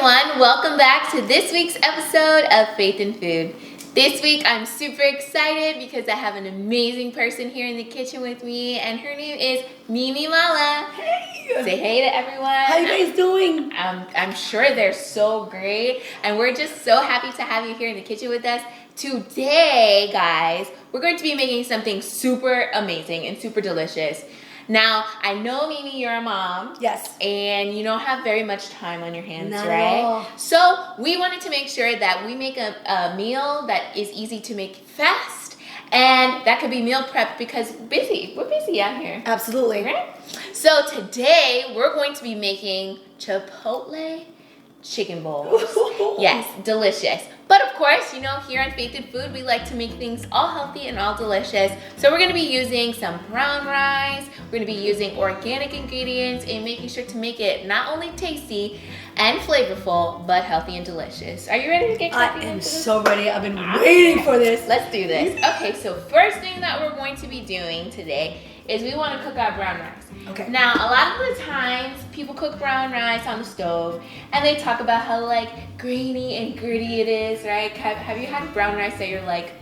everyone, welcome back to this week's episode of Faith in Food. This week I'm super excited because I have an amazing person here in the kitchen with me, and her name is Mimi Mala. Hey! Say hey to everyone. How you guys doing? I'm sure they're so great, and we're just so happy to have you here in the kitchen with us. Today, guys, we're going to be making something super amazing and super delicious. Now, I know, Mimi, you're a mom. Yes. And you don't have very much time on your hands, Not right? at all. So we wanted to make sure that we make a meal that is easy to make fast, and that could be meal prep because we're busy out here. Absolutely. Okay? So today, we're going to be making Chipotle Chicken Bowls. Yes, delicious. But of course, you know, here on Faith in Food, we like to make things all healthy and all delicious. So we're gonna be using some brown rice, we're gonna be using organic ingredients and making sure to make it not only tasty and flavorful, but healthy and delicious. Are you ready to get cracking? I am so ready. I've been waiting for this. Let's do this. Okay, so first thing that we're going to be doing today is we want to cook our brown rice. Okay. Now, a lot of the times, people cook brown rice on the stove, and they talk about how, like, grainy and gritty it is, right? Have you had brown rice that you're like,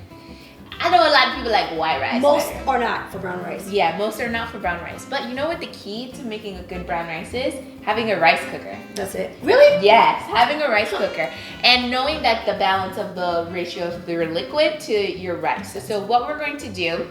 I know a lot of people like white rice. Most better. are not for brown rice. Yeah, most are not for brown rice. But you know what the key to making a good brown rice is? Having a rice cooker. That's it. Really? Yes, having a rice cooker. And knowing that the balance of the ratio of your liquid to your rice. So what we're going to do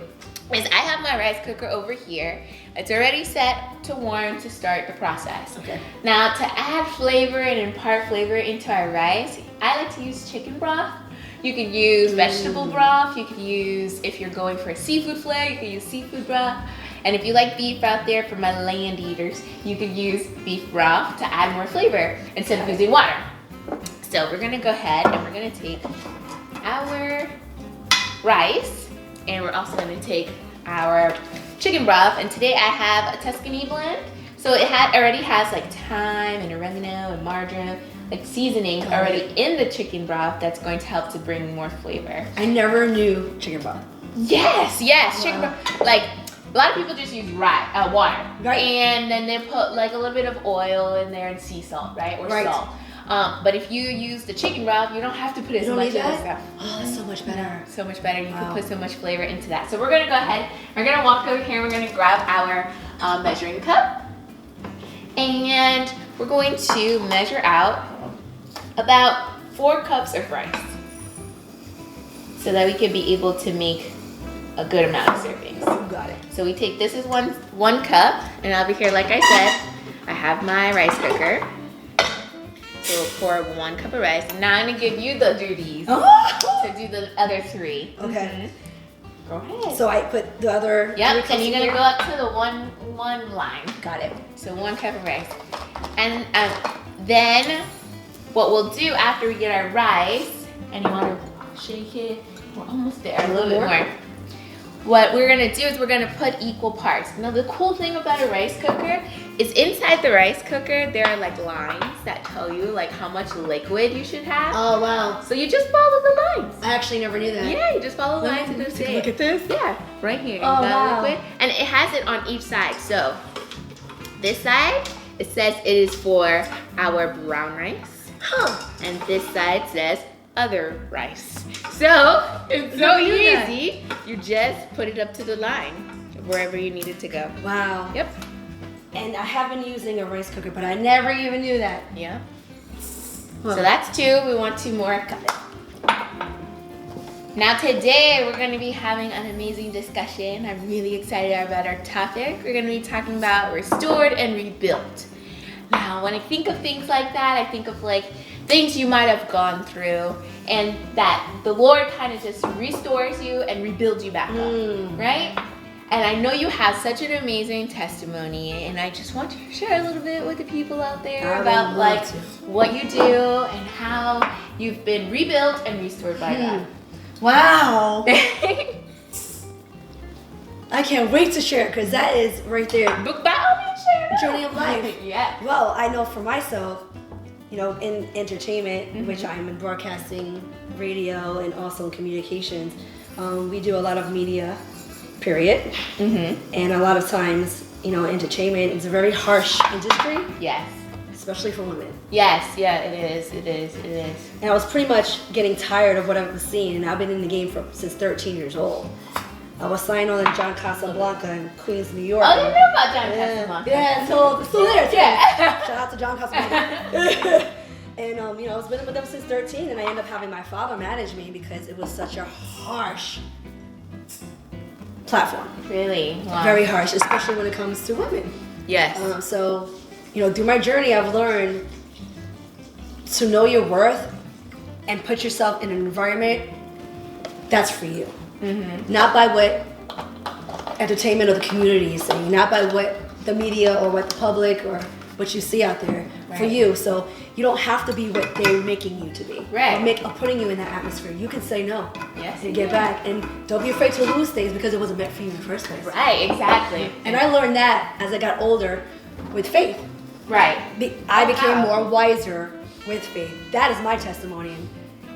is I have my rice cooker over here. It's already set to warm to start the process. Okay. Now, to add flavor and impart flavor into our rice, I like to use chicken broth. You could use vegetable broth. You could use, if you're going for a seafood flair, you could use seafood broth. And if you like beef out there, for my land eaters, you could use beef broth to add more flavor instead of using water. So we're gonna go ahead and we're gonna take our rice, and we're also gonna take our chicken broth. And today I have a Tuscany blend. So it already has like thyme and oregano and marjoram, like seasoning already in the chicken broth that's going to help to bring more flavor. I never knew chicken broth. Yes, Wow. chicken broth. Like, a lot of people just use water. Right. And then they put like a little bit of oil in there and sea salt, right? Or salt. But if you use the chicken broth, you don't have to put as much of this stuff. Oh, that's so much better. So much better. You can put so much flavor into that. So we're gonna go ahead. We're gonna walk over here. We're gonna grab our measuring cup, and we're going to measure out about 4 cups of rice, so that we can be able to make a good amount of servings. Got it. So we take, this is one cup, and over here, like I said, I have my rice cooker. So we'll pour 1 cup of rice. Now I'm gonna give you the duties to do the other 3. Okay. Go ahead. So I put the other. Yep, and you're gonna go up to the one line. Got it. So 1 cup of rice. And then what we'll do after we get our rice, and you wanna shake it, we're almost there, a little bit more. What we're gonna do is we're gonna put equal parts. Now the cool thing about a rice cooker is inside the rice cooker, there are like lines that tell you like how much liquid you should have. Oh, wow. So you just follow the lines. I actually never knew that. Yeah, you just follow the lines and just say. Look at this. Yeah, right here. You Oh, got wow. liquid. And it has it on each side. So this side, it says it is for our brown rice. Huh. And this side says other rice. So it's so easy. You just put it up to the line, wherever you need it to go. Wow. Yep. And I have been using a rice cooker, but I never even knew that. Yeah. Huh. So that's 2. We want 2 more. Got it. Now today we're going to be having an amazing discussion. I'm really excited about our topic. We're going to be talking about restored and rebuilt. Now when I think of things like that, I think of like things you might have gone through, and that the Lord kind of just restores you and rebuilds you back up, right? And I know you have such an amazing testimony, and I just want you to share a little bit with the people out there about like what you do and how you've been rebuilt and restored by God. Wow. I can't wait to share it, because that is right there. Book by share. Journey of life. Yeah. Well, I know for myself, you know, in entertainment, which I'm in broadcasting, radio, and also in communications, we do a lot of media, period. And a lot of times, you know, entertainment is a very harsh industry. Yes. especially for women. Yes, yeah, it is. And I was pretty much getting tired of what I was seeing, and I've been in the game since 13 years old. I was signed on John Casablanca in Queens, New York. Oh, I didn't know about John Casablanca. Yeah, so it's still there too. Yeah. Shout out to John Casablanca. And I was been with them since 13, and I ended up having my father manage me because it was such a harsh platform. Really? Wow. Very harsh, especially when it comes to women. Yes. So, through my journey, I've learned to know your worth and put yourself in an environment that's for you. Mm-hmm. Not by what entertainment or the community is saying, not by what the media or what the public or what you see out there. Right. For you. So you don't have to be what they're making you to be. Right. Or putting you in that atmosphere. You can say no. Yes. And get back. And don't be afraid to lose things because it wasn't meant for you in the first place. Right, exactly. And I learned that as I got older with faith. Right. I became more wiser with faith. That is my testimony.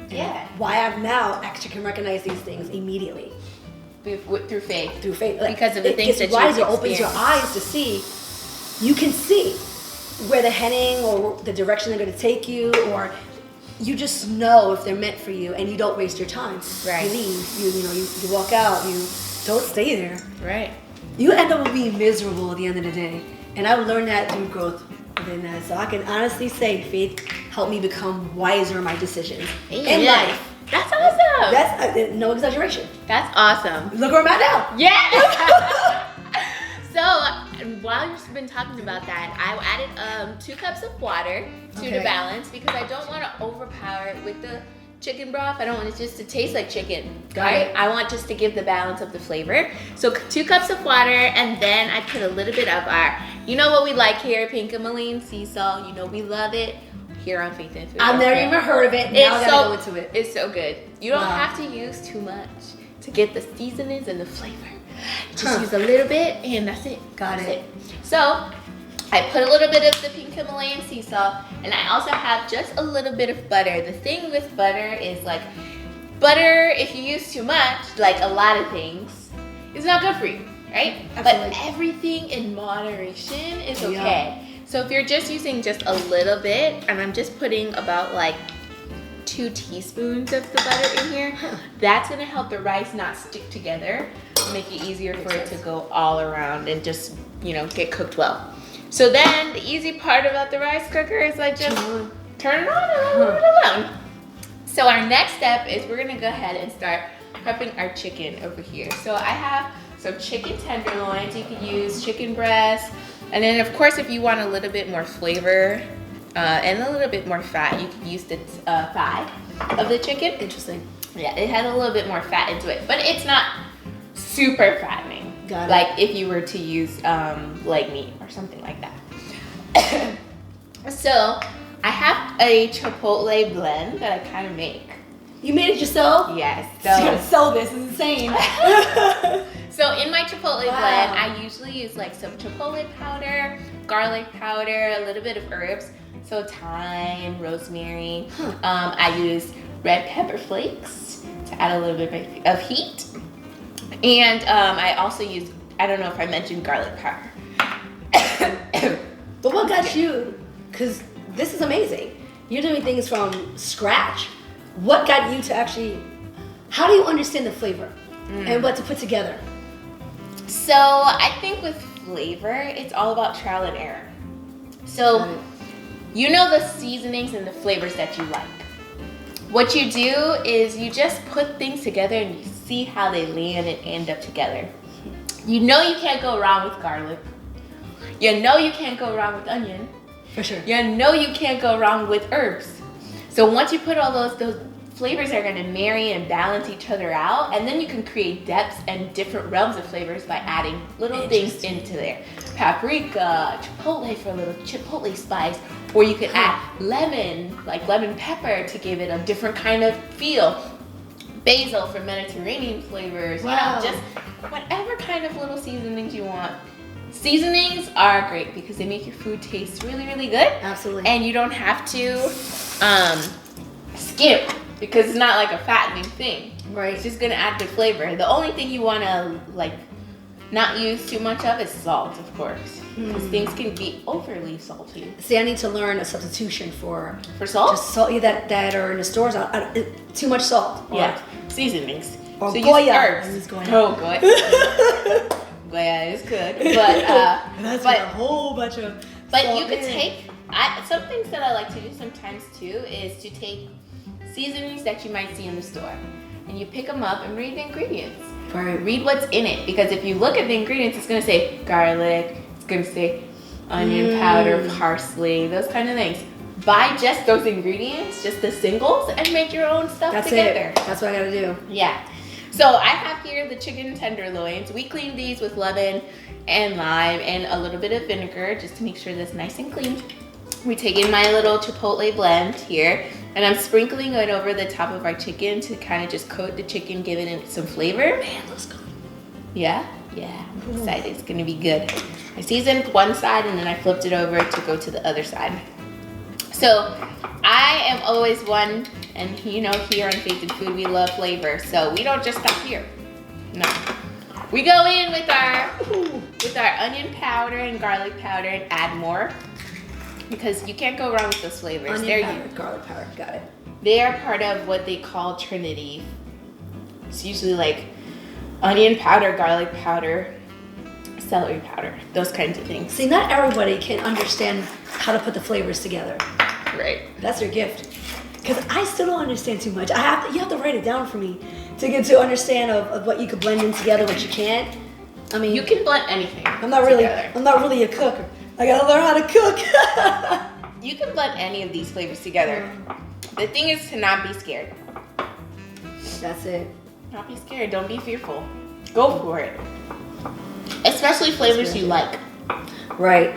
Yeah. Why I now actually can recognize these things immediately. Through faith. Through faith. Because of the things that you wiser, opens your eyes to see. You can see where they're heading or the direction they're going to take you, or you just know if they're meant for you and you don't waste your time. Right. You leave, you walk out, you don't stay there. Right. You end up being miserable at the end of the day. And I learned that through growth within that. So I can honestly say faith helped me become wiser in my decisions in life. That's awesome. That's no exaggeration. That's awesome. Look where I'm at now. Yeah. So while you've been talking about that, I added 2 cups of water to the balance because I don't want to overpower it with the chicken broth. I don't want it just to taste like chicken. Got it. I want just to give the balance of the flavor. So 2 cups of water, and then I put a little bit of our, what we like here, pink Himalayan sea salt. We love it here on Faith and Food. I've never even heard of it. Now I gotta go into it. It's so good. You don't have to use too much to get the seasonings and the flavor. Just use a little bit, and that's it. Got it. So I put a little bit of the pink Himalayan sea salt, and I also have just a little bit of butter. The thing with butter is butter, if you use too much, like a lot of things, it's not good for you, right? Absolutely. But everything in moderation is okay. Yeah. So if you're just using just a little bit, and I'm just putting about 2 teaspoons of the butter in here, that's gonna help the rice not stick together, make it easier for it to go all around and just, get cooked well. So then the easy part about the rice cooker is just turn it on and leave it alone. So our next step is we're gonna go ahead and start prepping our chicken over here. So I have some chicken tenderloins. You can use chicken breast, and then of course if you want a little bit more flavor and a little bit more fat, you can use the thigh of the chicken. Interesting. Yeah, it has a little bit more fat into it, but it's not super fattening. Got it. Like if you were to use leg meat or something like that. So I have a Chipotle blend that I kind of make. You made it yourself? Yes. So you gotta sell this. It's insane. So in my Chipotle blend, I usually use some Chipotle powder, garlic powder, a little bit of herbs. So thyme, rosemary. I use red pepper flakes to add a little bit of heat. And I also use, I don't know if I mentioned garlic powder. But what got you, because this is amazing. You're doing things from scratch. What got you to actually, how do you understand the flavor and what to put together? So I think with flavor, it's all about trial and error. So the seasonings and the flavors that you like. What you do is you just put things together and you see how they land and end up together. You can't go wrong with garlic. You can't go wrong with onion. For sure. You can't go wrong with herbs. So once you put all those flavors are going to marry and balance each other out, and then you can create depths and different realms of flavors by adding little things into there. Paprika, chipotle for a little chipotle spice, or you could add lemon, like lemon pepper, to give it a different kind of feel. Basil for Mediterranean flavors. Wow. Just whatever kind of little seasonings you want. Seasonings are great because they make your food taste really, really good. Absolutely. And you don't have to skip because it's not like a fattening thing. Right. It's just gonna add good flavor. The only thing you wanna not use too much of is salt, of course. Because things can be overly salty. See, I need to learn a substitution for salt? Just salt that are in the stores. Too much salt. Yeah. Seasonings. Or so Goya. use herbs. Oh, Goya. Goya is good. But that's a whole bunch of But salt you could in. take, some things that I like to do sometimes too is to take seasonings that you might see in the store. And you pick them up and read the ingredients. Right. Read what's in it. Because if you look at the ingredients, it's going to say garlic, it's going to say onion powder, parsley, those kind of things. Buy just those ingredients, just the singles, and make your own stuff together. That's what I gotta do. Yeah. So I have here the chicken tenderloins. We clean these with lemon and lime and a little bit of vinegar just to make sure that's nice and clean. We take in my little Chipotle blend here, and I'm sprinkling it over the top of our chicken to kind of just coat the chicken, give it some flavor. Man, let's go. Yeah? Yeah, I'm excited. It's gonna be good. I seasoned one side and then I flipped it over to go to the other side. So I am always one, and you know, here on Faith and Food, we love flavor. So we don't just stop here. No. We go in with our onion powder and garlic powder and add more. Because you can't go wrong with those flavors. Onion powder, garlic powder, got it. They are part of what they call Trinity. It's usually like onion powder, garlic powder, celery powder, those kinds of things. See, not everybody can understand how to put the flavors together. Right. That's your gift. Because I still don't understand too much. You have to write it down for me to get to understand of what you could blend in together, what you can't. I mean, you can blend anything. I'm not really a cook. I gotta learn how to cook. You can blend any of these flavors together. The thing is to not be scared. That's it. Not be scared. Don't be fearful. Go for it. Especially flavors you like. Right.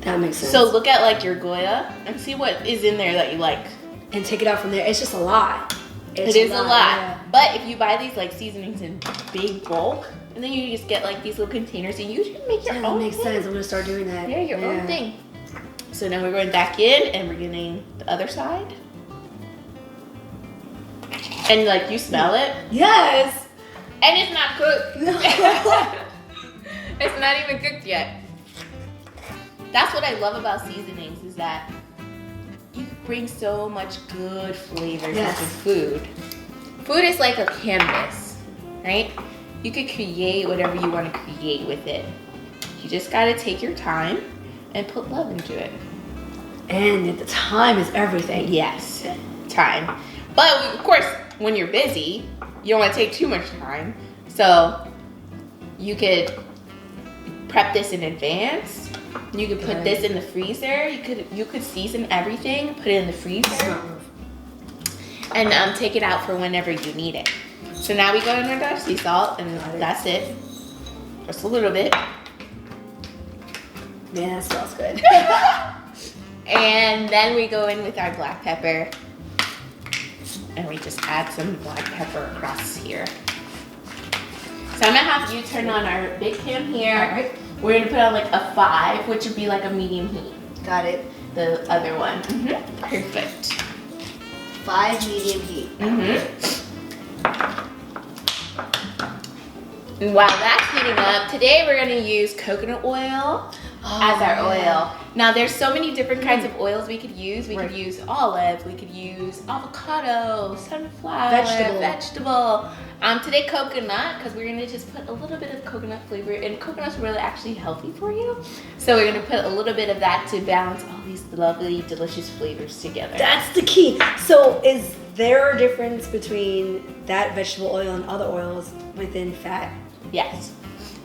That makes sense. So look at like your Goya and see what is in there that you like. And take it out from there. It's just a lot. It is a lot. Yeah. But if you buy these like seasonings in big bulk, and then you just get like these little containers and you can make your own. That makes sense. I'm gonna start doing that. Yeah, your own thing. So now we're going back in and we're getting the other side. And like you smell it. Yes. And it's not cooked. It's not even cooked yet. That's what I love about seasonings is that you can bring so much good flavors into food. Food is like a canvas, right? You could create whatever you want to create with it. You just gotta take your time and put love into it. And the time is everything. Yes, time. But of course, when you're busy, you don't want to take too much time. So you could prep this in advance. You could put this in the freezer. You could season everything, put it in the freezer, and take it out for whenever you need it. So now we go in with our sea salt, and that's it. Just a little bit. Man, that smells good. And then we go in with our black pepper, and we just add some black pepper across here. So I'm gonna have you turn on our big pan here. All right. We're gonna put on like a 5, which would be like a medium heat. Got it. The other one. Perfect. 5 medium heat. And while that's heating up, today we're gonna use coconut oil as our oil. Now there's so many different kinds of oils we could use. We could use olive, we could use avocado, sunflower, vegetable. Today coconut, because we're gonna just put a little bit of coconut flavor, and coconut's really actually healthy for you. So we're gonna put a little bit of that to balance all these lovely, delicious flavors together. That's the key. So is there a difference between that vegetable oil and other oils within fat? Yes.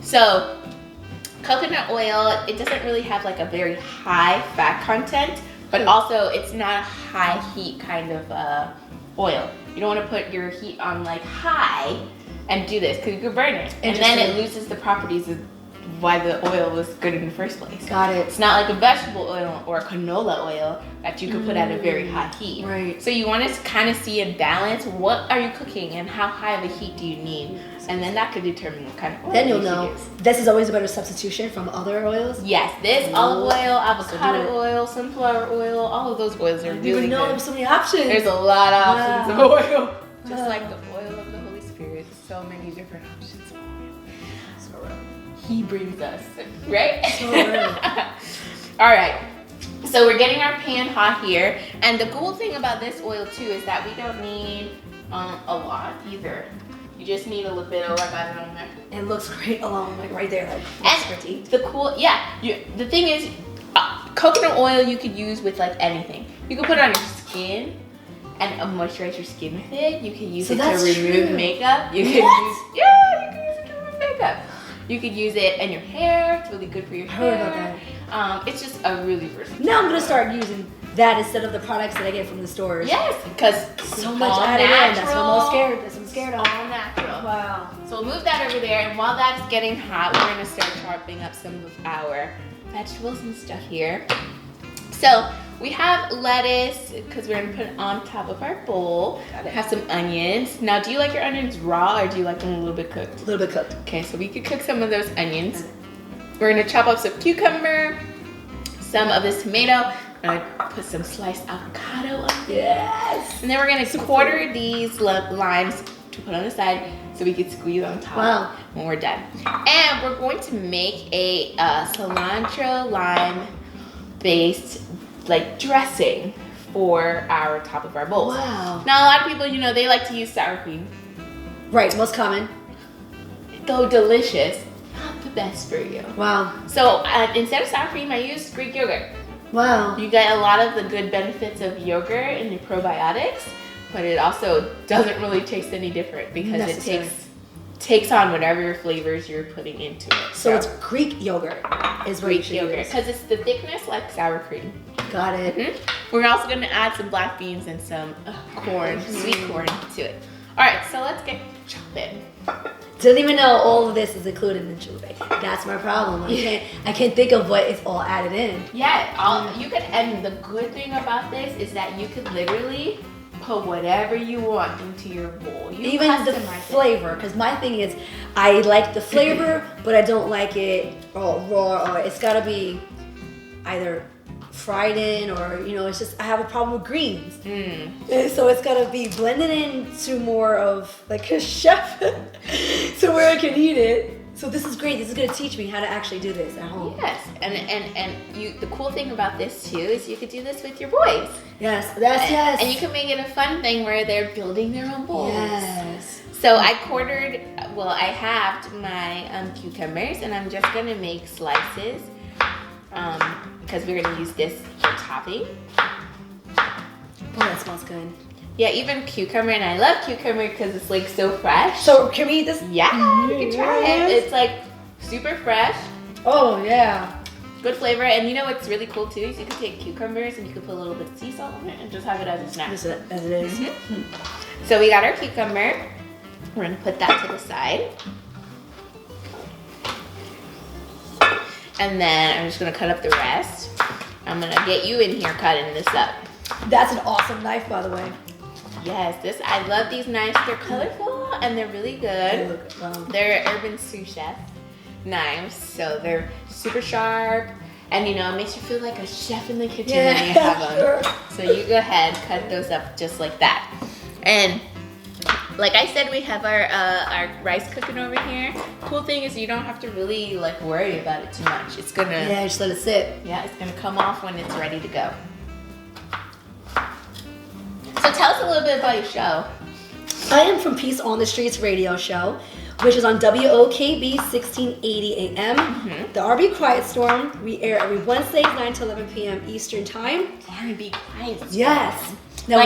So coconut oil, it doesn't really have like a very high fat content, but also it's not a high heat kind of oil. You don't want to put your heat on like high and do this because you could burn it. And then it loses the properties of why the oil was good in the first place. Got it. It's not like a vegetable oil or a canola oil that you could put at a very high heat. Right. So you want to kind of see and balance what are you cooking and how high of a heat do you need. And then that could determine what kind of oil Then you'll you know. use. This is always a better substitution from other oils? Yes, this olive oil, avocado oil, sunflower oil, all of those oils are really good. There's so many options. There's a lot of options of oil. Just like the oil of the Holy Spirit, so many different options of oil. he brings us, right? So good. All right. So we're getting our pan hot here, and the cool thing about this oil too is that we don't need a lot either. You just need a little bit. Oh, I got it on there. And it looks great alone, like right there, like And the cool, the thing is, coconut oil you could use with like anything. You could put it on your skin and moisturize your skin with it. You can use it to remove makeup. You can use it to remove makeup. You could use it in your hair. It's really good for your hair. I heard about that. It's just a really versatile. Now I'm gonna start using that instead of the products that I get from the stores. Yes, because so much added in. That's what I'm scared of. All natural. Wow. So we'll move that over there, and while that's getting hot, we're gonna start chopping up some of our vegetables and stuff here. So we have lettuce because we're gonna put it on top of our bowl. Have some onions. Now, do you like your onions raw or do you like them a little bit cooked? A little bit cooked. Okay, so we could cook some of those onions. We're gonna chop up some cucumber, some of this tomato. I'm gonna put some sliced avocado on there. Yes. And then we're gonna quarter these limes to put on the side so we can squeeze on top when we're done. And we're going to make a cilantro lime based like dressing for our top of our bowls. Wow. Now a lot of people, they like to use sour cream. Right, most common. Though delicious, not the best for you. Wow. So instead of sour cream, I use Greek yogurt. Wow. You get a lot of the good benefits of yogurt and your probiotics, but it also doesn't really taste any different because it takes on whatever flavors you're putting into it. So it's Greek yogurt is what Greek yogurt because it's the thickness like sour cream. Got it. Mm-hmm. We're also going to add some black beans and some corn, sweet corn to it. All right, so let's get chopping. Didn't even know all of this is included in the chili. That's my problem. I can't think of what is all added in. Yeah, you could. And the good thing about this is that you could literally put whatever you want into your bowl. Even the flavor, because my thing is, I like the flavor, but I don't like it raw, or it's gotta be either fried in, or it's just I have a problem with greens, and so it's gotta be blended into more of like a chef, so where I can eat it. So this is great. This is gonna teach me how to actually do this at home. Yes, and the cool thing about this too is you could do this with your boys. Yes. And you can make it a fun thing where they're building their own bowls. Yes. So I halved my cucumbers, and I'm just gonna make slices because we're gonna use this for topping. Oh, that smells good. Yeah, even cucumber, and I love cucumber because it's like so fresh. So can we eat this? Yeah, you can try it. It's like super fresh. Oh yeah. Good flavor, and what's really cool too is you can take cucumbers and you can put a little bit of sea salt on it and just have it as a snack. As it is. Mm-hmm. So we got our cucumber. We're gonna put that to the side. And then I'm just gonna cut up the rest. I'm gonna get you in here cutting this up. That's an awesome knife, by the way. Yes, I love these knives. They're colorful and they're really good. They're Urban Sous Chef knives, so they're super sharp, and it makes you feel like a chef in the kitchen when you have them. Sure. So you go ahead, cut those up just like that. And like I said, we have our rice cooking over here. Cool thing is you don't have to really worry about it too much. It's gonna just let it sit. Yeah, it's gonna come off when it's ready to go. So tell us a little bit about your show. I am from Peace on the Streets radio show, which is on WOKB 1680 AM. Mm-hmm. The R&B Quiet Storm. We air every Wednesday, 9 to 11 p.m. Eastern Time. R&B Quiet Storm. Yes. Now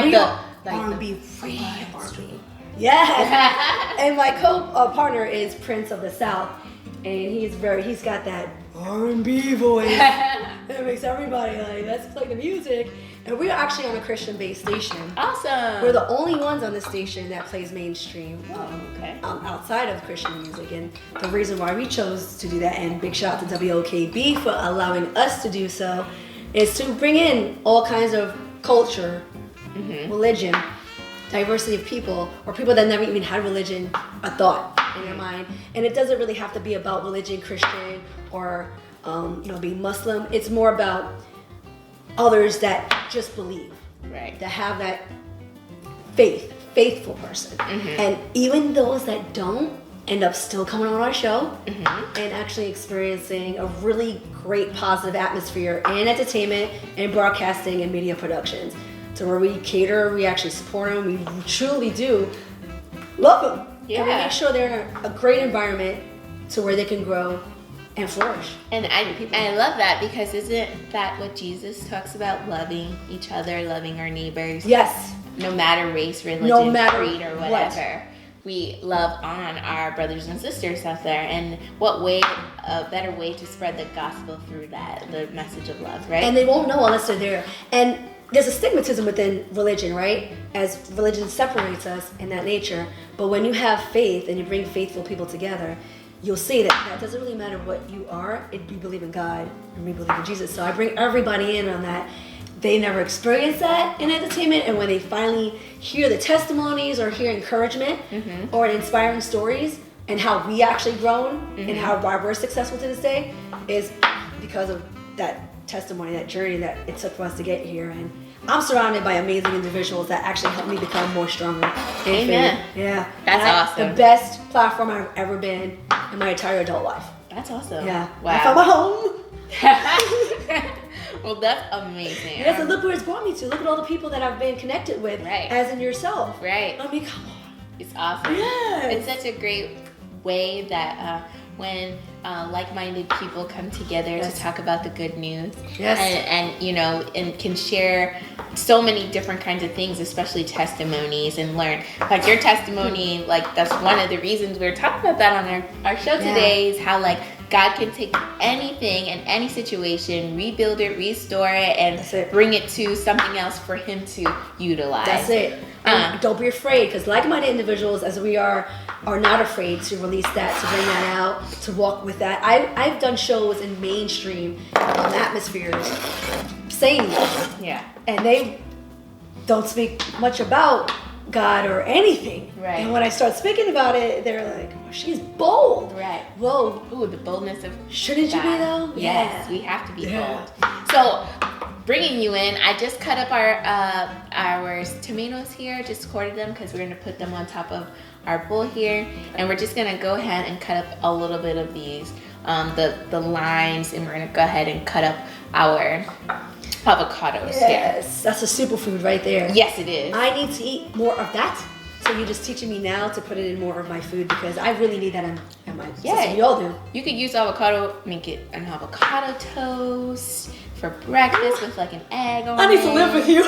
R&B free R&B. Yes. And my co-partner is Prince of the South, and he's got that R&B voice that makes everybody let's play the music. And we're actually on a Christian-based station. Awesome. We're the only ones on the station that plays mainstream okay. Outside of Christian music. And the reason why we chose to do that, and big shout out to WOKB for allowing us to do so, is to bring in all kinds of culture, religion, diversity of people, or people that never even had religion, a thought in their mind. And it doesn't really have to be about religion, Christian, or being Muslim. It's more about others that just believe, right? That have that faithful person, and even those that don't end up still coming on our show and actually experiencing a really great positive atmosphere in entertainment and broadcasting and media productions. So where we cater, we actually support them, we truly do love them. Yeah. And we make sure they're in a great environment to where they can grow and flourish. And I love that, because isn't that what Jesus talks about? Loving each other, loving our neighbors. Yes. No matter race, religion, No matter creed, or whatever. We love on our brothers and sisters out there. And what way, a better way to spread the gospel through that, the message of love, right? And they won't know unless they're there. And there's a stigmatism within religion, right? As religion separates us in that nature. But when you have faith and you bring faithful people together, you'll see that doesn't really matter what you are. You believe in God and we believe in Jesus. So I bring everybody in on that. They never experience that in entertainment, and when they finally hear the testimonies or hear encouragement or inspiring stories and how we actually grown and why we're successful to this day is because of that testimony, that journey that it took for us to get here. And I'm surrounded by amazing individuals that actually help me become more stronger. Amen. Yeah. That's awesome. The best platform I've ever been in my entire adult life. That's awesome. Yeah. Wow. I found my home. Well, that's amazing. Yes, and look where it's brought me to. Look at all the people that I've been connected with, as in yourself. Right. I mean, come on. It's awesome. Yes. It's such a great way that when like-minded people come together to talk about the good news, and you know, and can share so many different kinds of things, especially testimonies, and learn. Like your testimony, like that's one of the reasons we're talking about that on our show today, is how like God can take anything and any situation, rebuild it, restore it, and bring it to something else for Him to utilize. That's it. Don't be afraid, because like-minded individuals, as we are not afraid to release that, to bring that out, to walk with that. I've done shows in mainstream atmospheres saying this. Yeah. And they don't speak much about God or anything. Right. And when I start speaking about it, they're like, oh, she's bold. Right. Whoa. Ooh, the boldness of Shouldn't you be though? Yes, we have to be bold. So, bringing you in, I just cut up our tomatoes here, just quartered them because we're going to put them on top of our bowl here. And we're just going to go ahead and cut up a little bit of these, the lines, and we're going to go ahead and cut up our avocados. Yes, that's a superfood right there. Yes, it is. I need to eat more of that. So you're just teaching me now to put it in more of my food, because I really need that in my system. You all do. You could use avocado, make it an avocado toast for breakfast with like an egg on it. I need to live with you.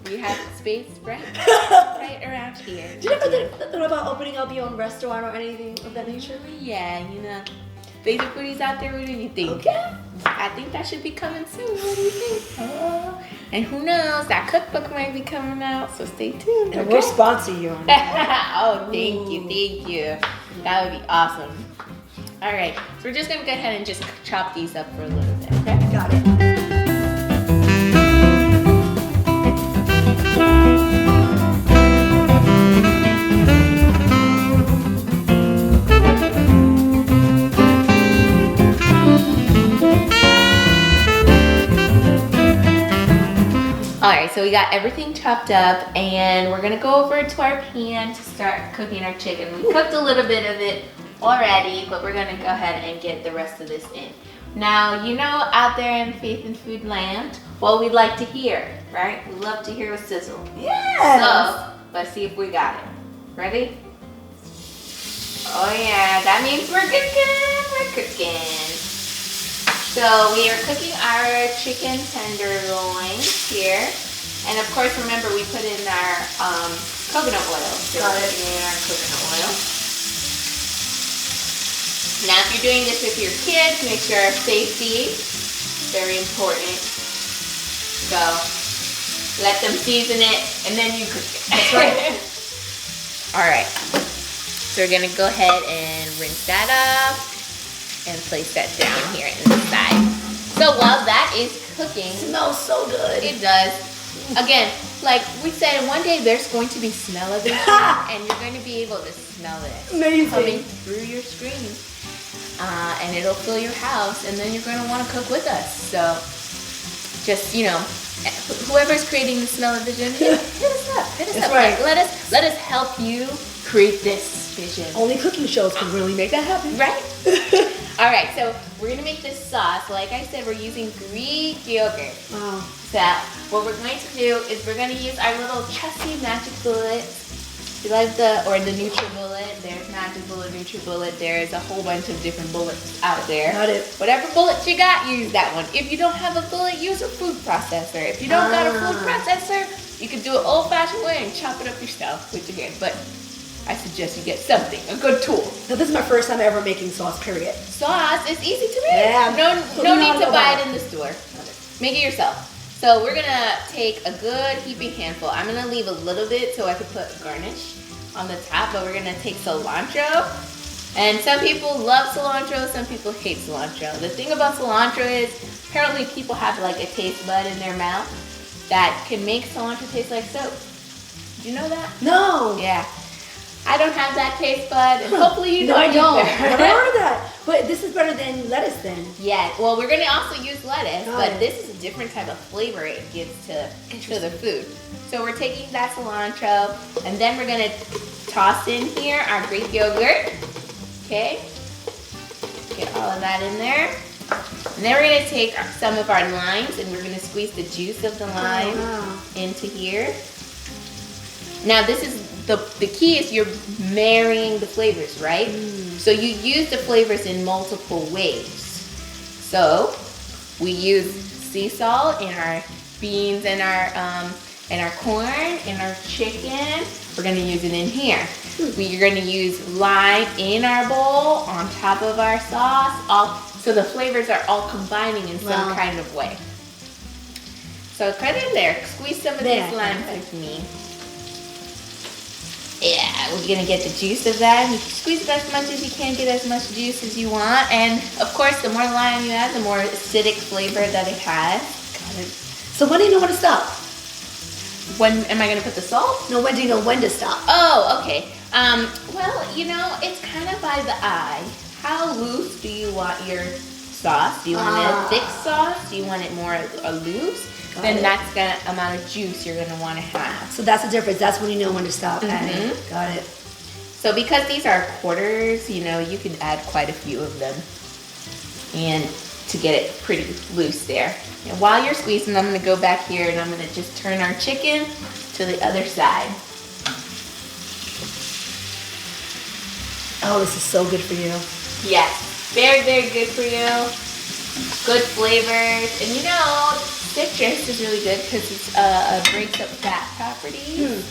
We have space right around here. Did you ever think about opening up your own restaurant or anything of that nature? Yeah, you know. Basic foodies out there, what do you think? Okay. I think that should be coming soon. What do you think? And who knows, that cookbook might be coming out, so stay tuned. And we'll sponsor you on that. Oh, thank you. That would be awesome. All right, so we're just gonna go ahead and just chop these up for a little bit, okay? Got it. Alright, so we got everything chopped up, and we're gonna go over to our pan to start cooking our chicken. We cooked a little bit of it already, but we're gonna go ahead and get the rest of this in. Now, you know, out there in Faith and Food Land, what we'd like to hear, right? We love to hear a sizzle. Yes! So, let's see if we got it. Ready? Oh yeah, that means we're cooking. So we are cooking our chicken tenderloins here. And of course, remember, we put in our coconut oil. So we're putting in our coconut oil. Now, if you're doing this with your kids, make sure safety, very important. So let them season it, and then you cook it. That's right. All right. So we're gonna go ahead and rinse that off and place that down here in the side. So while that is cooking, It smells so good. it does. Again, like we said, one day there's going to be smell-o-vision, and you're going to be able to smell it Amazing. coming through your screen, and it'll fill your house, and then you're going to want to cook with us. So just, you know, whoever's creating the smell-o-vision, hit us up. That's right. Like, let us help you create this vision. Only cooking shows can really make that happen. Right? All right, so we're gonna make this sauce. Like I said, we're using Greek yogurt. Wow. So what we're going to do is we're gonna use our little trusty magic bullets. You like the NutriBullet? There's Magic Bullet, NutriBullet. There's a whole bunch of different bullets out there. Got it. Whatever bullet you got, use that one. If you don't have a bullet, use a food processor. If you don't got a food processor, you can do it old-fashioned way and chop it up yourself with your hand. But I suggest you get something, a good tool. So this is my first time ever making sauce, period. Sauce is easy to make. Yeah. No need to buy it in the store. Make it yourself. So we're gonna take a good heaping handful. I'm gonna leave a little bit so I can put garnish on the top, but we're gonna take cilantro. And some people love cilantro, some people hate cilantro. The thing about cilantro is apparently people have like a taste bud in their mouth that can make cilantro taste like soap. Did you know that? No. Yeah. I don't have that taste bud, and hopefully you don't. No, I don't. either. I never heard of that. But this is better than lettuce then. Yeah, well, we're gonna also use lettuce, Got but it. this is a different type of flavor it gives to the food. So we're taking that cilantro, and then we're gonna toss in here our Greek yogurt. Okay, get all of that in there. And then we're gonna take some of our limes, and we're gonna squeeze the juice of the lime into here. Now this is the key is you're marrying the flavors, right? So you use the flavors in multiple ways. So we use sea salt in our beans and our corn and our chicken. We're gonna use it in here. We're gonna use lime in our bowl on top of our sauce. So the flavors are all combining in some kind of way. So cut in there. Squeeze some of these limes with me. Yeah, we're gonna get the juice of that. You squeeze it as much as you can, get as much juice as you want. And of course, the more lime you add, the more acidic flavor that it has. Got it. So when do you know when to stop? When am I gonna put the salt? No, when do you know when to stop? Oh, okay. Well, you know, it's kind of by the eye. How loose do you want your sauce? Do you want a thick sauce? Do you want it more loose? Then that's the amount of juice you're gonna want to have. So that's the difference. That's when you know when to stop adding. Got it. So because these are quarters, you know, you can add quite a few of them, and to get it pretty loose there. And while you're squeezing, I'm gonna go back here and I'm gonna just turn our chicken to the other side. Oh, this is so good for you. Yes, very, very good for you. Good flavors, and you know, citrus is really good because it breaks up fat properties.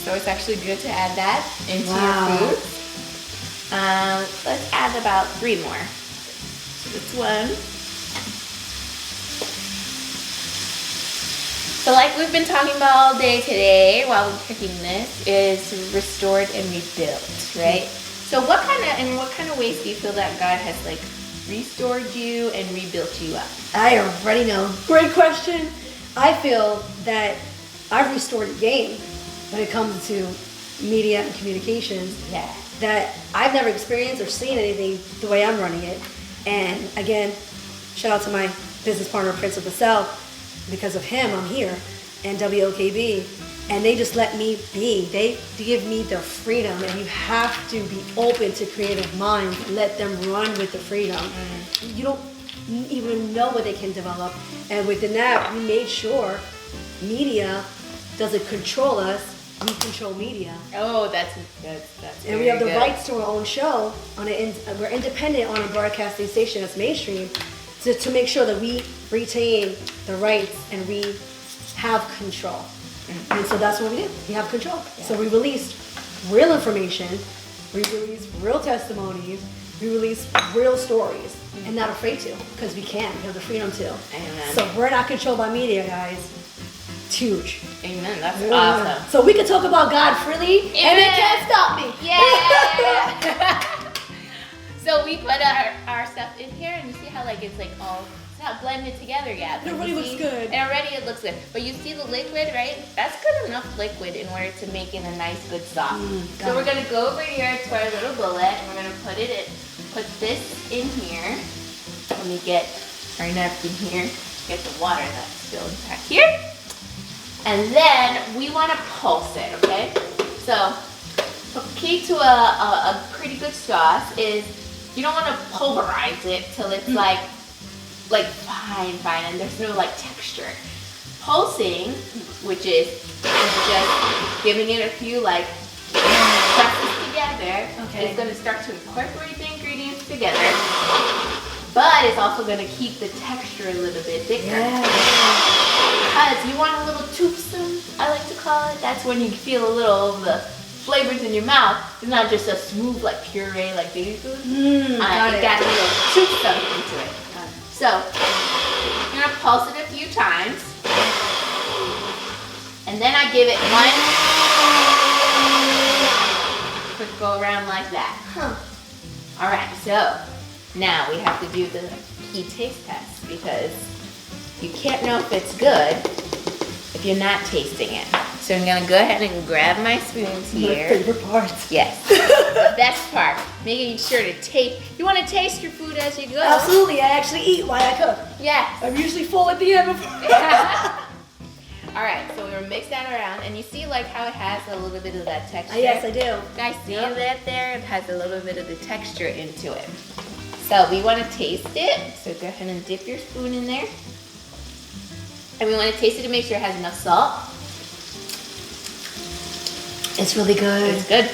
So it's actually good to add that into your food. Let's add about 3 more. So this one. So like we've been talking about all day today while we're cooking this is restored and rebuilt, right? So what kind of ways do you feel that God has like restored you and rebuilt you up? I already know. Great question. I feel that I've restored the game when it comes to media and communications. Yeah. That I've never experienced or seen anything the way I'm running it. And again, shout out to my business partner, Prince of the South. Because of him, I'm here. And WOKB. And they just let me be. They give me the freedom, and you have to be open to creative minds and let them run with the freedom. You don't even know what they can develop. And within that, we made sure media doesn't control us. We control media. Oh, that's and we have the rights to our own show. We're independent on a broadcasting station that's mainstream to make sure that we retain the rights and we have control. And so that's what we did. We have control. Yeah. So we released real information, we released real testimonies, we released real stories, and not afraid to, because we can. We have the freedom to. Amen. So we're not controlled by media, guys. It's huge. Amen. That's awesome. So we can talk about God freely, and it can't stop me. Yeah. So we put our stuff in here, and you see how like it's like all. It's not blended together yet. It already looks good. And already it looks good. But you see the liquid, right? That's good enough liquid in order to make it a nice, good sauce. So we're gonna go over here to our little bullet, and we're gonna put this in here. Let me get our napkin here. Get the water that's still back here. And then we wanna pulse it, okay? So The key to a pretty good sauce is you don't want to pulverize it till it's like fine, and there's no like texture. Pulsing, which is just giving it a few like presses together, is going to start to incorporate the ingredients together, but it's also going to keep the texture a little bit thicker. Because you want a little tubesome, I like to call it. That's when you feel a little of the flavors in your mouth. It's not just a smooth like puree like baby food. It got a little tubesome into it. So you're gonna pulse it a few times, and then I give it one quick go around like that. All right, so now we have to do the key taste test, because you can't know if it's good if you're not tasting it. So I'm gonna go ahead and grab my spoons here. My favorite part. Yes, the best part. Making sure to taste. You want to taste your food as you go. Absolutely, I actually eat while I cook. Yes. I'm usually full at the end before. All right, so we're gonna mix that around, and you see like how it has a little bit of that texture. Yes, I do. Guys, see that there? It has a little bit of the texture into it. So we want to taste it. So go ahead and dip your spoon in there. And we want to taste it to make sure it has enough salt. It's really good. It's good.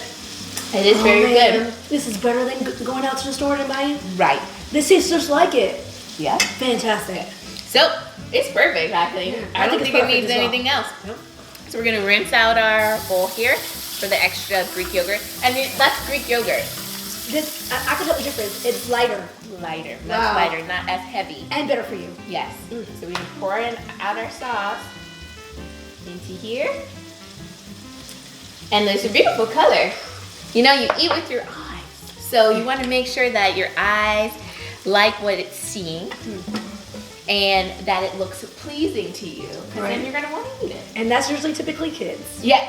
It is very good. This is better than going out to the store and buying. Right. This tastes just like it. Yeah. Fantastic. So it's perfect, actually. I don't think it needs anything else. Nope. So we're gonna rinse out our bowl here for the extra Greek yogurt. And that's Greek yogurt. This, I can tell the difference. It's lighter. Lighter, much lighter, not as heavy. And better for you. Yes. So we're gonna pour out our sauce into here. And there's a beautiful color. You know, you eat with your eyes. So you want to make sure that your eyes like what it's seeing and that it looks pleasing to you. Because then you're going to want to eat it. And that's usually typically kids. Yeah,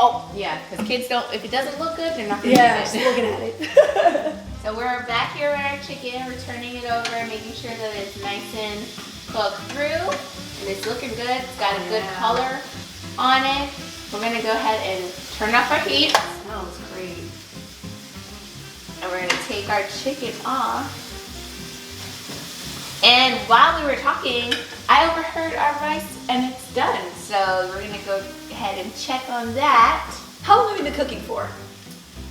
because kids don't, if it doesn't look good, they're not going to eat it. Just looking at it. So we're back here with our chicken. We're turning it over, making sure that it's nice and cooked through. And it's looking good. It's got a good color on it. We're going to go ahead and turn off our heat. That smells great. And we're going to take our chicken off. And while we were talking, I overheard our rice and it's done. So we're going to go ahead and check on that. How long have you been cooking for?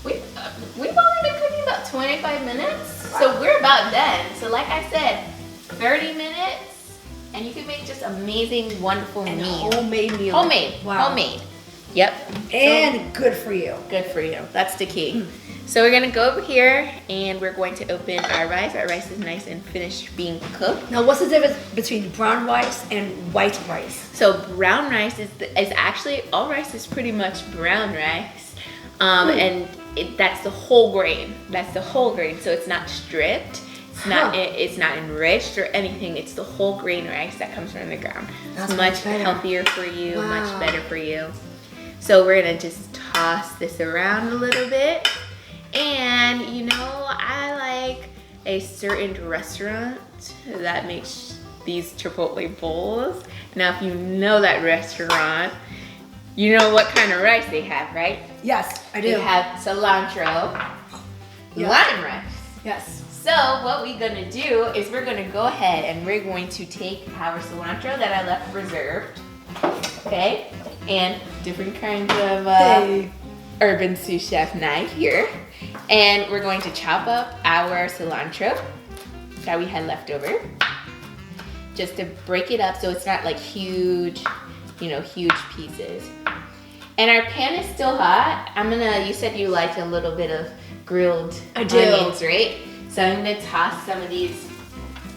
We've only been cooking about 25 minutes. Wow. So we're about done. So like I said, 30 minutes and you can make just amazing, wonderful meal. Homemade meal. Homemade. Wow. Homemade. Yep. And good for you. Good for you. That's the key. So we're gonna go over here and we're going to open our rice. Our rice is nice and finished being cooked. Now, what's the difference between brown rice and white rice? So brown rice is actually, all rice is pretty much brown rice. And that's the whole grain. That's the whole grain. So it's not stripped. It's not enriched or anything. It's the whole grain rice that comes from the ground. It's much healthier for you, much better for you. So we're gonna just toss this around a little bit. And you know, I like a certain restaurant that makes these Chipotle bowls. Now, if you know that restaurant, you know what kind of rice they have, right? Yes, I do. They have cilantro, lime rice. Yes. So what we're gonna do is we're gonna go ahead and we're going to take our cilantro that I left reserved, okay? And different kinds of urban sous chef knife here. And we're going to chop up our cilantro that we had left over, just to break it up so it's not like huge, huge pieces. And our pan is still hot. You said you like a little bit of grilled onions, right? So I'm gonna toss some of these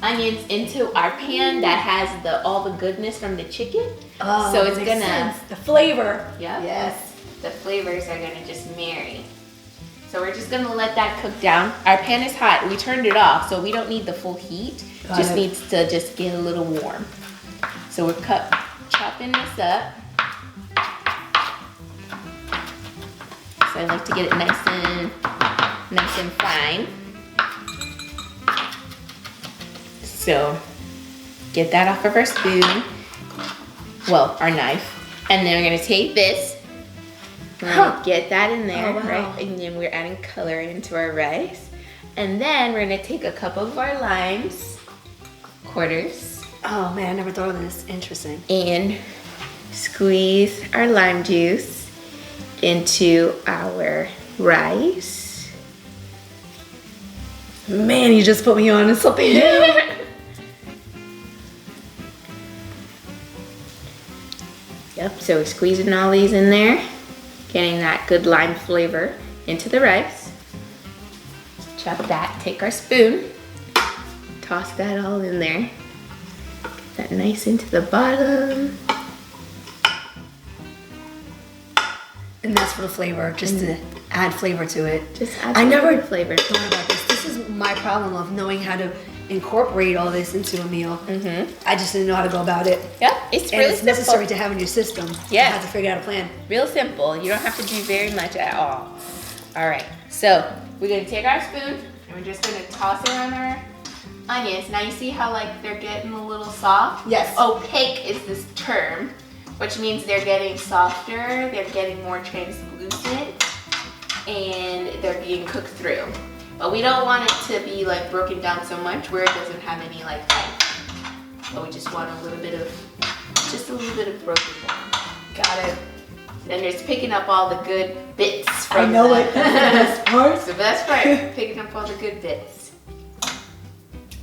onions into our pan that has all the goodness from the chicken. Oh, so it's makes gonna sense. The flavor. Yeah. Yes. The flavors are gonna just marry. So we're just gonna let that cook down. Our pan is hot. We turned it off, so we don't need the full heat. Just needs to just get a little warm. So we're chopping this up. So I like to get it nice and fine. So get that off of our spoon. Well, our knife. And then we're gonna take this We're gonna get that in there, Oh, wow. right? And then we're adding color into our rice. And then we're gonna take a couple of our limes, quarters, Oh man, I never thought of this. Interesting. and squeeze our lime juice into our rice. Man, you just put me on to something new. Yep, so we're squeezing all these in there, getting that good lime flavor into the rice. Chop that, take our spoon, toss that all in there. Get that nice into the bottom. And that's for the flavor, just to add flavor to it. Just add I some never good flavor. thought about this. This is my problem of knowing how to incorporate all this into a meal. I just didn't know how to go about it. Yep, it's And really it's simple. necessary to have in your system. Yes. You have to figure out a plan. Real simple. You don't have to do very much at all. All right, so we're gonna take our spoon and we're just gonna toss it on our onions. Now you see how like they're getting a little soft? Yes. Opaque is this term, which means they're getting softer, they're getting more translucent, and they're being cooked through. But we don't want it to be like broken down so much where it doesn't have any like bite. But we just want a little bit of broken down. Got it. Then there's picking up all the good bits from I know the, it. That's the best part. It's the best part, picking up all the good bits.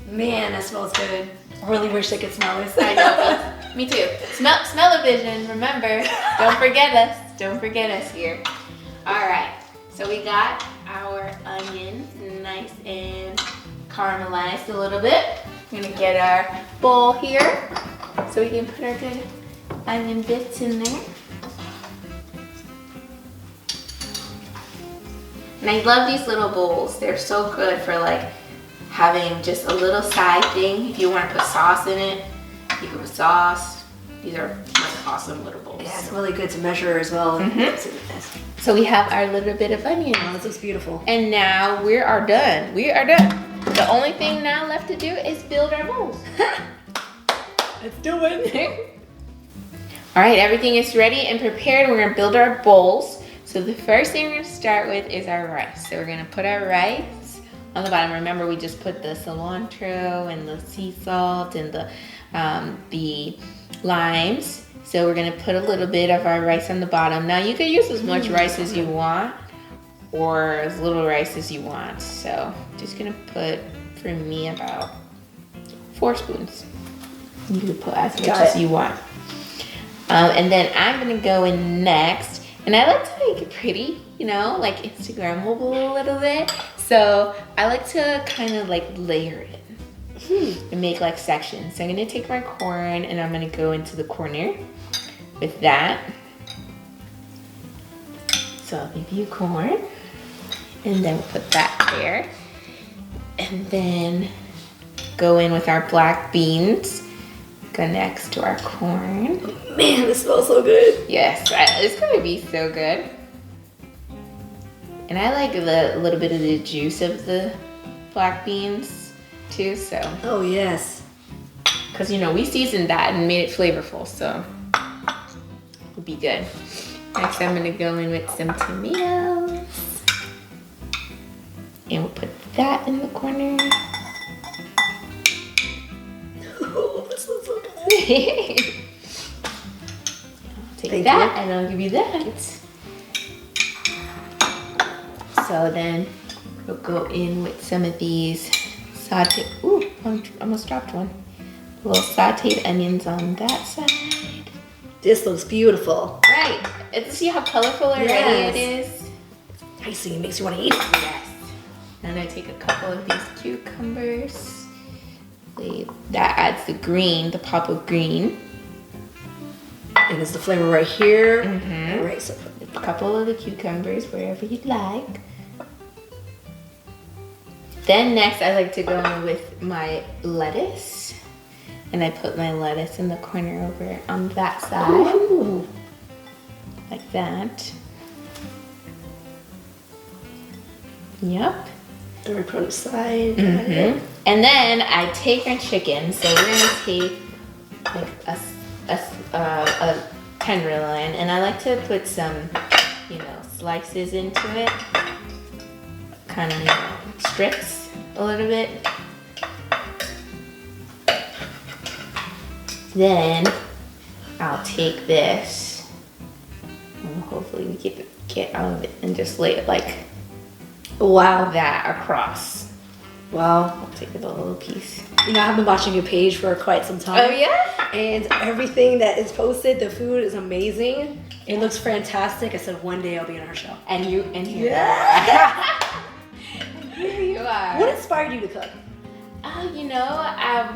Man, that smells good. I really wish I could smell this. I know, me too. Smell-o-vision, remember, don't forget us. Don't forget us here. All right, so we got our onions nice and caramelized a little bit. We're gonna get our bowl here so we can put our good onion bits in there. And I love these little bowls. They're so good for like having just a little side thing. If you want to put sauce in it, you can put sauce. These are like awesome little bowls. Yeah, it's really good to measure as well. So we have our little bit of onion. Oh, this looks beautiful. And now we are done. We are done. The only thing now left to do is build our bowls. Let's do it. All right, everything is ready and prepared. We're gonna build our bowls. So the first thing we're gonna start with is our rice. So we're gonna put our rice on the bottom. Remember, we just put the cilantro and the sea salt and the limes. So we're gonna put a little bit of our rice on the bottom. Now you can use as much rice as you want or as little rice as you want. So just gonna put, for me, about 4 spoons. You can put as much as you want. And then I'm gonna go in next. And I like to make it pretty, you know, like Instagrammable a little bit. So I like to kind of like layer it and make like sections. So I'm gonna take my corn and I'm gonna go into the corner with that. So I'll give you corn and then we'll put that there. And then go in with our black beans. Go next to our corn. Man, this smells so good. Yes, it's gonna be so good. And I like the little bit of the juice of the black beans too, so. Oh, yes. Because, you know, we seasoned that and made it flavorful, so it'll be good. Next, I'm gonna go in with some tomatoes. And we'll put that in the corner. Oh, this looks so good. I'll take Thank that you. and I'll give you that. So then we'll go in with some of these sauteed, ooh, almost dropped one. Little sauteed onions on that side. This looks beautiful. Right, and see how colorful already Yes. it is? Tasty, it makes you want to eat it. Yes. And I take a couple of these cucumbers. That adds the green, the pop of green. And it's the flavor right here. Mm-hmm. All right, so A couple of the cucumbers wherever you'd like. Then next I like to go in with my lettuce. And I put my lettuce in the corner over on that side. Ooh. Like that. Yep. And we put on the side. Mm-hmm. And then I take our chicken. So we're gonna take like a tenderloin, and I like to put some, slices into it. Kind of strips a little bit. Then I'll take this, and hopefully we get out of it, and just lay it like that across. Wow. I'll take a little piece. I've been watching your page for quite some time. Oh yeah? And everything that is posted, the food is amazing. It looks fantastic. I said one day I'll be on her show. And here you are. What inspired you to cook?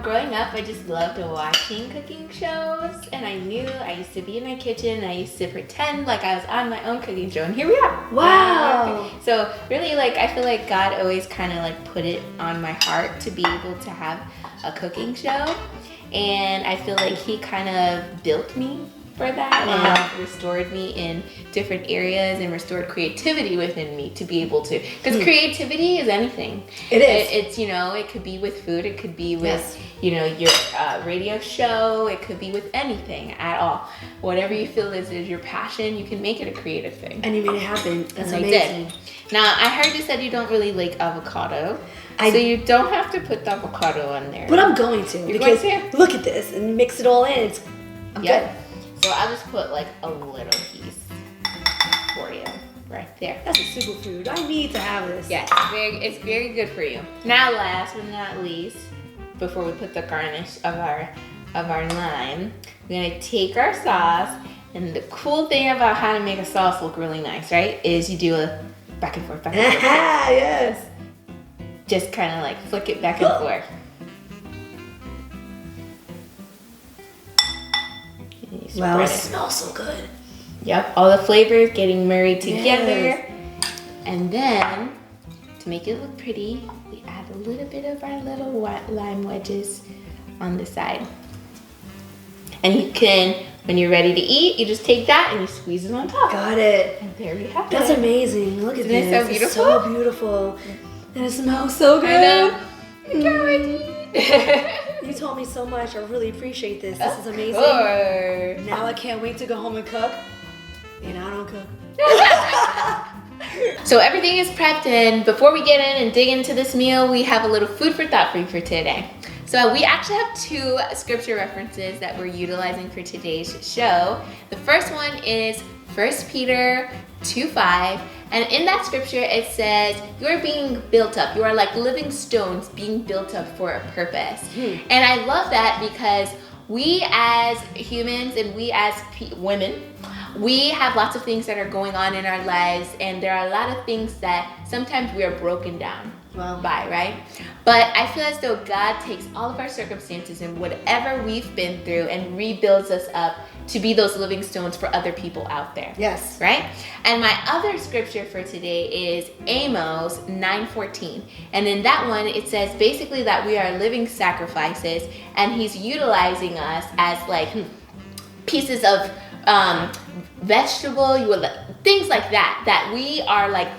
Growing up, I just loved watching cooking shows, and I knew I used to be in my kitchen, and I used to pretend like I was on my own cooking show, and here we are. Wow. So really, I feel like God always kind of put it on my heart to be able to have a cooking show, and I feel like He kind of built me for that and restored me in different areas and restored creativity within me to be able to, because creativity is anything. It is. It's it could be with food, it could be with your radio show, it could be with anything at all. Whatever you feel is your passion, you can make it a creative thing. And you made it happen. That's and amazing. I did. Now I heard you said you don't really like avocado, so you don't have to put the avocado on there. But I'm going to. You're because going to? Look at this and mix it all in. I'm good. So I'll just put a little piece for you right there. That's a superfood. I need to have this. Yeah, it's very good for you. Now, last but not least, before we put the garnish of our lime, we're gonna take our sauce. And the cool thing about how to make a sauce look really nice, right, is you do a back and forth, back and forth. Yes. Just kind of flick it back and forth. Wow, it smells so good. Yep, all the flavors getting married together. Yes. And then, to make it look pretty, we add a little bit of our little lime wedges on the side. And you can, when you're ready to eat, you just take that and you squeeze it on top. Got it. And there you have it. That's amazing. Look at Isn't this. it so beautiful? It's so beautiful. And it smells so good. I know. I can't wait to eat. You told me so much. I really appreciate this. This is amazing. Course. Now I can't wait to go home and cook. And I don't cook. So everything is prepped, and before we get in and dig into this meal, we have a little food for thought for you for today. So we actually have two scripture references that we're utilizing for today's show. The first one is 1 Peter 2:5, and in that scripture it says, you are being built up. You are like living stones being built up for a purpose. And I love that because we as humans and we as women, we have lots of things that are going on in our lives, and there are a lot of things that sometimes we are broken down by, right? But I feel as though God takes all of our circumstances and whatever we've been through and rebuilds us up to be those living stones for other people out there. Yes. Right? And my other scripture for today is Amos 9:14. And in that one, it says basically that we are living sacrifices, and He's utilizing us as pieces of vegetable, things like that we are like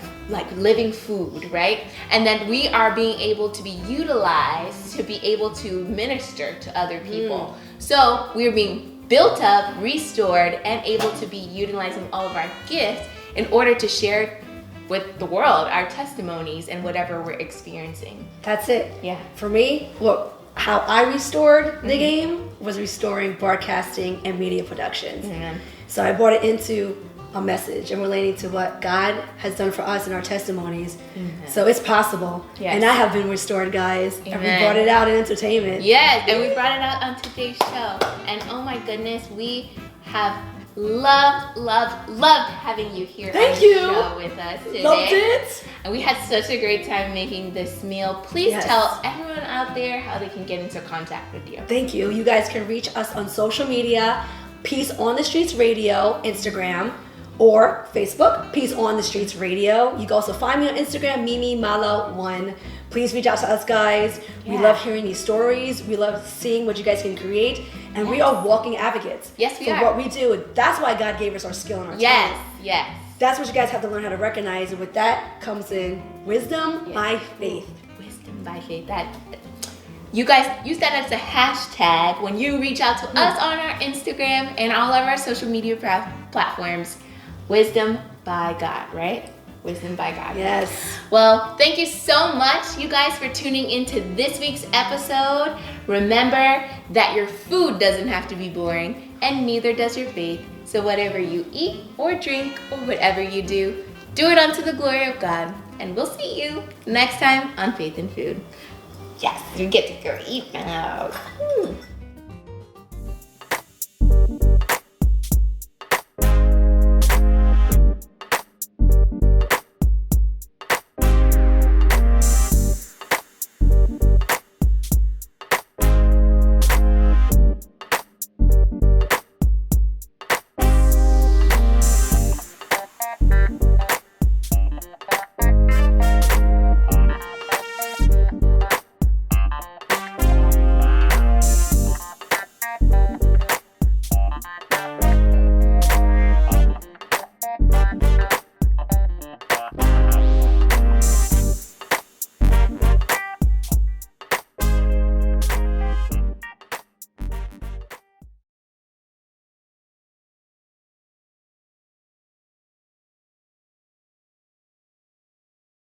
living food, right? And then we are being able to be utilized to be able to minister to other people. So we're being built up, restored, and able to be utilizing all of our gifts in order to share with the world our testimonies and whatever we're experiencing. That's it. Yeah. For me, how I restored the game was restoring broadcasting and media productions. So I brought it into a message and relating to what God has done for us in our testimonies. So it's possible. Yes. And I have been restored, guys. Amen. And we brought it out in entertainment. Yes, and we brought it out on today's show. And oh my goodness, we have loved having you here on the show with us today. Loved it. And we had such a great time making this meal. Please tell everyone out there how they can get into contact with you. Thank you. You guys can reach us on social media, Peace on the Streets Radio, Instagram, or Facebook, Peace on the Streets Radio. You can also find me on Instagram, MimiMalo1. Please reach out to us, guys. We love hearing these stories. We love seeing what you guys can create. And we are walking advocates for what we do. That's why God gave us our skill and our talent. Yes. That's what you guys have to learn how to recognize. And with that comes in wisdom by faith. Wisdom by faith. You guys use that as a hashtag when you reach out to us on our Instagram and all of our social media platforms. Wisdom by God, right? Wisdom by God. Yes. Well, thank you so much, you guys, for tuning into this week's episode. Remember that your food doesn't have to be boring, and neither does your faith. So whatever you eat or drink or whatever you do it unto the glory of God. And we'll see you next time on Faith and Food. Yes, you get to go eat now.